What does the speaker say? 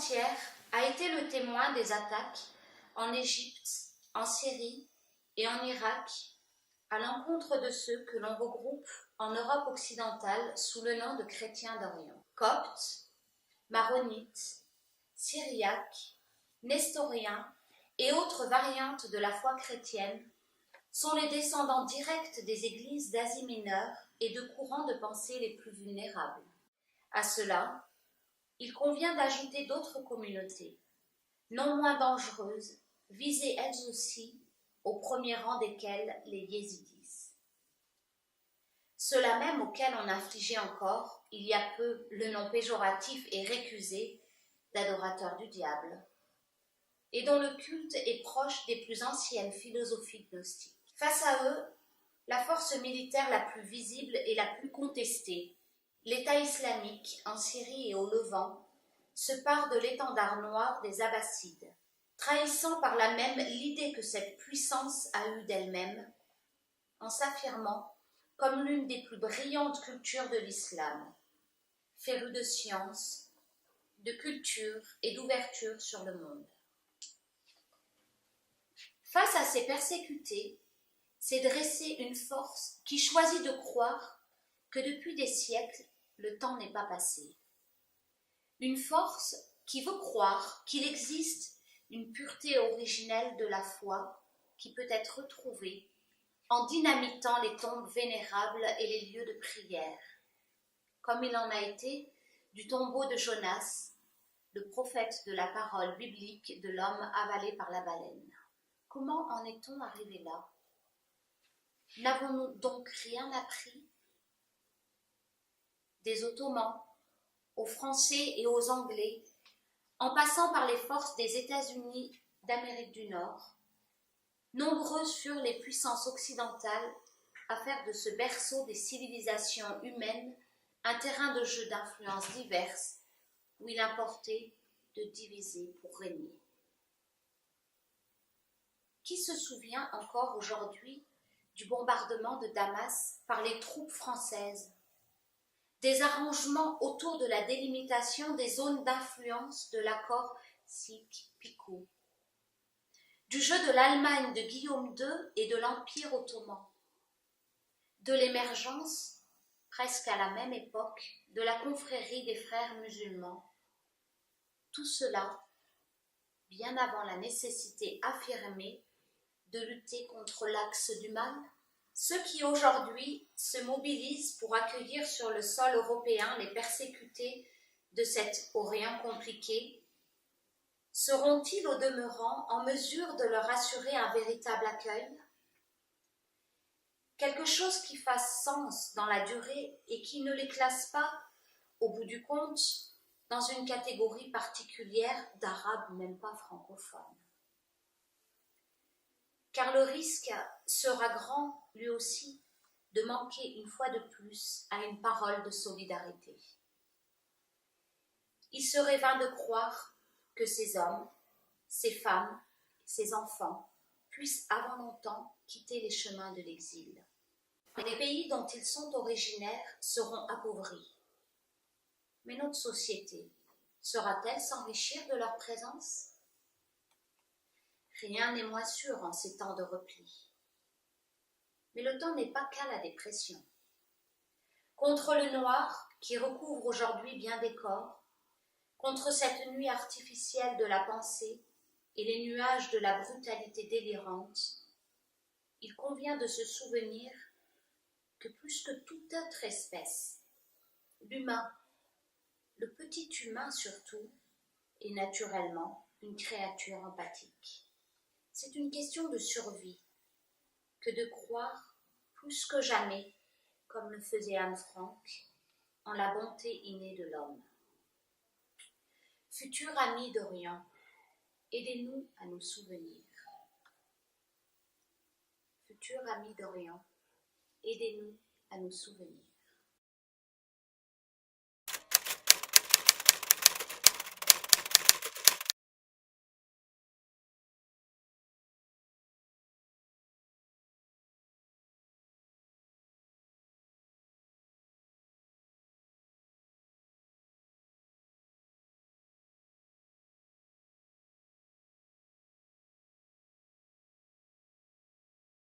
entière a été le témoin des attaques en Égypte, en Syrie et en Irak à l'encontre de ceux que l'on regroupe en Europe occidentale sous le nom de chrétiens d'Orient. Coptes, maronites, syriaques, nestoriens et autres variantes de la foi chrétienne sont les descendants directs des églises d'Asie mineure et de courants de pensée les plus vulnérables. À cela, il convient d'ajouter d'autres communautés, non moins dangereuses, visées elles aussi, au premier rang desquelles les yézidis. Ceux-là même auxquels on infligeait encore, il y a peu, le nom péjoratif et récusé d'adorateurs du diable, et dont le culte est proche des plus anciennes philosophies gnostiques. Face à eux, la force militaire la plus visible et la plus contestée, l'État islamique en Syrie et au Levant, se pare de l'étendard noir des Abbassides, trahissant par là même l'idée que cette puissance a eue d'elle-même, en s'affirmant comme l'une des plus brillantes cultures de l'islam, férue de science, de culture et d'ouverture sur le monde. Face à ces persécutés, s'est dressée une force qui choisit de croire que depuis des siècles, le temps n'est pas passé. Une force qui veut croire qu'il existe une pureté originelle de la foi qui peut être retrouvée en dynamitant les tombes vénérables et les lieux de prière, comme il en a été du tombeau de Jonas, le prophète de la parole biblique de l'homme avalé par la baleine. Comment en est-on arrivé là? N'avons-nous donc rien appris? Des Ottomans, aux Français et aux Anglais, en passant par les forces des États-Unis d'Amérique du Nord, nombreuses furent les puissances occidentales à faire de ce berceau des civilisations humaines un terrain de jeu d'influences diverses où il importait de diviser pour régner. Qui se souvient encore aujourd'hui du bombardement de Damas par les troupes françaises, des arrangements autour de la délimitation des zones d'influence de l'accord Sykes-Picot, du jeu de l'Allemagne de Guillaume II et de l'Empire ottoman, de l'émergence, presque à la même époque, de la confrérie des frères musulmans. Tout cela, bien avant la nécessité affirmée de lutter contre l'axe du mal. Ceux qui aujourd'hui se mobilisent pour accueillir sur le sol européen les persécutés de cet Orient compliqué, seront-ils au demeurant en mesure de leur assurer un véritable accueil? Quelque chose qui fasse sens dans la durée et qui ne les classe pas, au bout du compte, dans une catégorie particulière d'Arabes même pas francophones. Car le risque sera grand, lui aussi, de manquer une fois de plus à une parole de solidarité. Il serait vain de croire que ces hommes, ces femmes, ces enfants puissent avant longtemps quitter les chemins de l'exil. Les pays dont ils sont originaires seront appauvris. Mais notre société saura-t-elle s'enrichir de leur présence ? Rien n'est moins sûr en ces temps de repli. Mais le temps n'est pas qu'à la dépression. Contre le noir qui recouvre aujourd'hui bien des corps, contre cette nuit artificielle de la pensée et les nuages de la brutalité délirante, il convient de se souvenir que plus que toute autre espèce, l'humain, le petit humain surtout, est naturellement une créature empathique. C'est une question de survie que de croire plus que jamais, comme le faisait Anne Frank, en la bonté innée de l'homme. Futurs amis d'Orient, aidez-nous à nous souvenir. Futurs amis d'Orient, aidez-nous à nous souvenir.